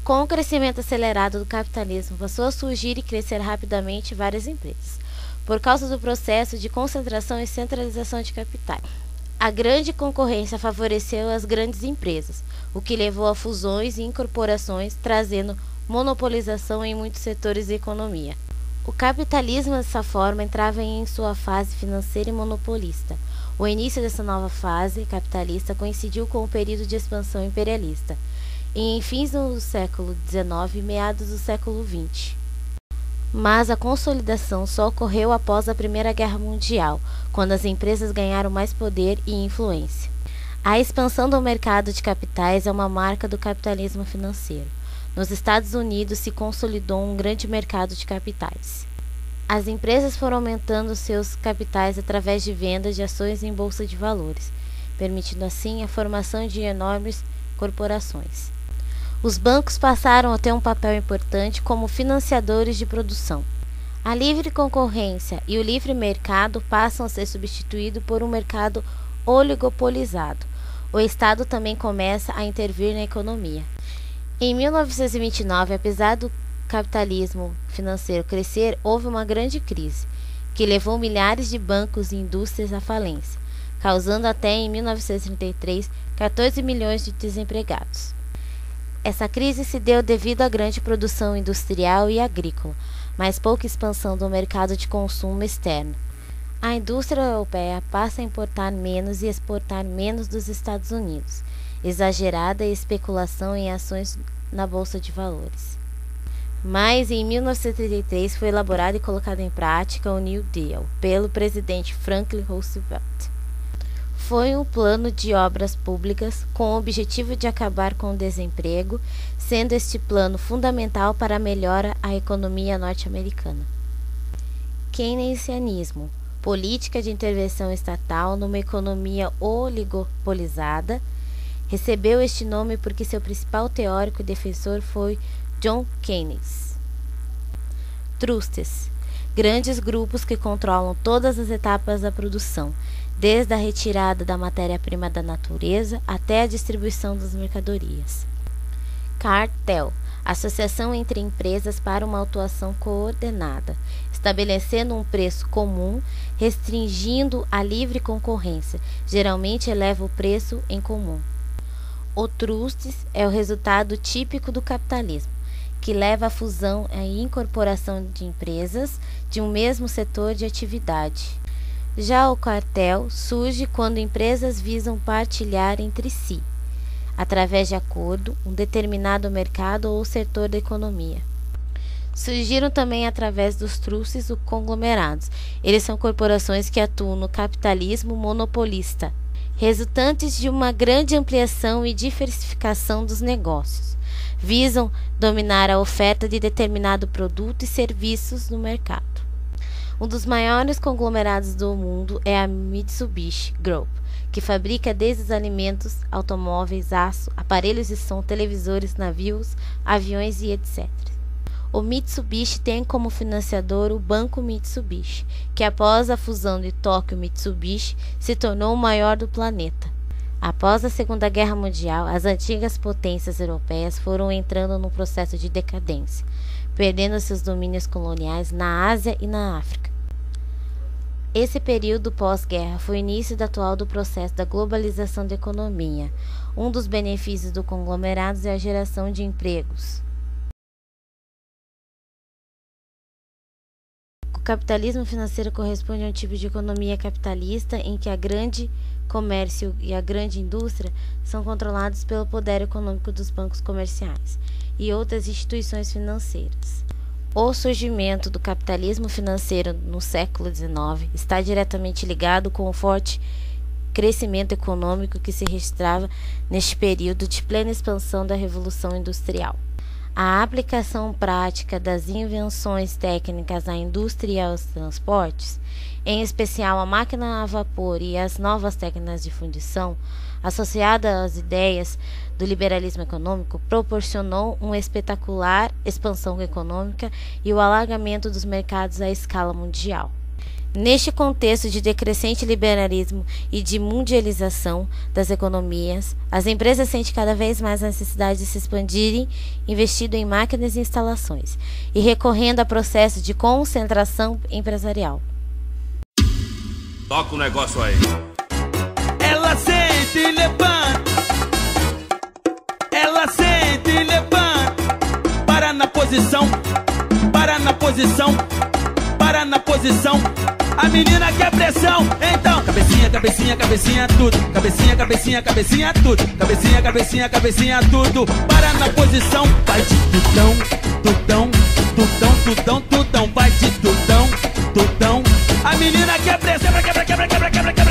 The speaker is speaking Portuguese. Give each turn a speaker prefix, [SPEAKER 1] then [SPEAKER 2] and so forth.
[SPEAKER 1] Com o crescimento acelerado do capitalismo, passou a surgir e crescer rapidamente várias empresas, por causa do processo de concentração e centralização de capitais. A grande concorrência favoreceu as grandes empresas, o que levou a fusões e incorporações, trazendo monopolização em muitos setores da economia. O capitalismo, dessa forma, entrava em sua fase financeira e monopolista. O início dessa nova fase capitalista coincidiu com o período de expansão imperialista, em fins do século XIX e meados do século XX. Mas a consolidação só ocorreu após a Primeira Guerra Mundial, quando as empresas ganharam mais poder e influência. A expansão do mercado de capitais é uma marca do capitalismo financeiro. Nos Estados Unidos se consolidou um grande mercado de capitais. As empresas foram aumentando seus capitais através de vendas de ações em bolsa de valores, permitindo assim a formação de enormes corporações. Os bancos passaram a ter um papel importante como financiadores de produção. A livre concorrência e o livre mercado passam a ser substituídos por um mercado oligopolizado. O Estado também começa a intervir na economia. Em 1929, apesar do capitalismo financeiro crescer, houve uma grande crise, que levou milhares de bancos e indústrias à falência, causando até em 1933 14 milhões de desempregados. Essa crise se deu devido à grande produção industrial e agrícola, mas pouca expansão do mercado de consumo externo. A indústria europeia passa a importar menos e exportar menos dos Estados Unidos, exagerada especulação em ações na Bolsa de Valores. Mas em 1933 foi elaborado e colocado em prática o New Deal pelo presidente Franklin Roosevelt. Foi um plano de obras públicas com o objetivo de acabar com o desemprego, sendo este plano fundamental para a melhora da economia norte-americana. Keynesianismo, política de intervenção estatal numa economia oligopolizada, recebeu este nome porque seu principal teórico e defensor foi John Keynes. Trusts, grandes grupos que controlam todas as etapas da produção, desde a retirada da matéria-prima da natureza até a distribuição das mercadorias. Cartel, associação entre empresas para uma atuação coordenada, estabelecendo um preço comum, restringindo a livre concorrência, geralmente eleva o preço em comum. O trusts é o resultado típico do capitalismo, que leva à fusão e incorporação de empresas de um mesmo setor de atividade. Já o cartel surge quando empresas visam partilhar entre si, através de acordo, um determinado mercado ou setor da economia. Surgiram também através dos trusts os conglomerados. Eles são corporações que atuam no capitalismo monopolista, resultantes de uma grande ampliação e diversificação dos negócios. Visam dominar a oferta de determinado produto e serviços no mercado. Um dos maiores conglomerados do mundo é a Mitsubishi Group, que fabrica desde os alimentos, automóveis, aço, aparelhos de som, televisores, navios, aviões e etc. O Mitsubishi tem como financiador o Banco Mitsubishi, que após a fusão de Tóquio Mitsubishi se tornou o maior do planeta. Após a Segunda Guerra Mundial, as antigas potências europeias foram entrando num processo de decadência, perdendo seus domínios coloniais na Ásia e na África. Esse período pós-guerra foi o início atual do processo da globalização da economia. Um dos benefícios do conglomerado é a geração de empregos. O capitalismo financeiro corresponde a um tipo de economia capitalista em que a grande comércio e a grande indústria são controlados pelo poder econômico dos bancos comerciais e outras instituições financeiras. O surgimento do capitalismo financeiro no século XIX está diretamente ligado com o forte crescimento econômico que se registrava neste período de plena expansão da Revolução Industrial. A aplicação prática das invenções técnicas à indústria e aos transportes, em especial a máquina a vapor e as novas técnicas de fundição, associada às ideias do liberalismo econômico, proporcionou uma espetacular expansão econômica e o alargamento dos mercados à escala mundial. Neste contexto de decrescente liberalismo e de mundialização das economias, as empresas sentem cada vez mais a necessidade de se expandirem, investindo em máquinas e instalações, e recorrendo a processos de concentração empresarial.
[SPEAKER 2] Toca o negócio aí.
[SPEAKER 3] Ela sente e levanta. Ela sente e levanta. Para na posição. Para na posição. Para na posição. A menina quer pressão, então cabecinha, cabecinha, cabecinha, tudo. Cabecinha, cabecinha, cabecinha, tudo. Cabecinha, cabecinha, cabecinha, tudo. Para na posição, vai de tudão, tudão, tudão, tudão, tudão. Vai de tudão, tudão. A menina quer pressão, quebra, quebra, quebra, quebra, quebra.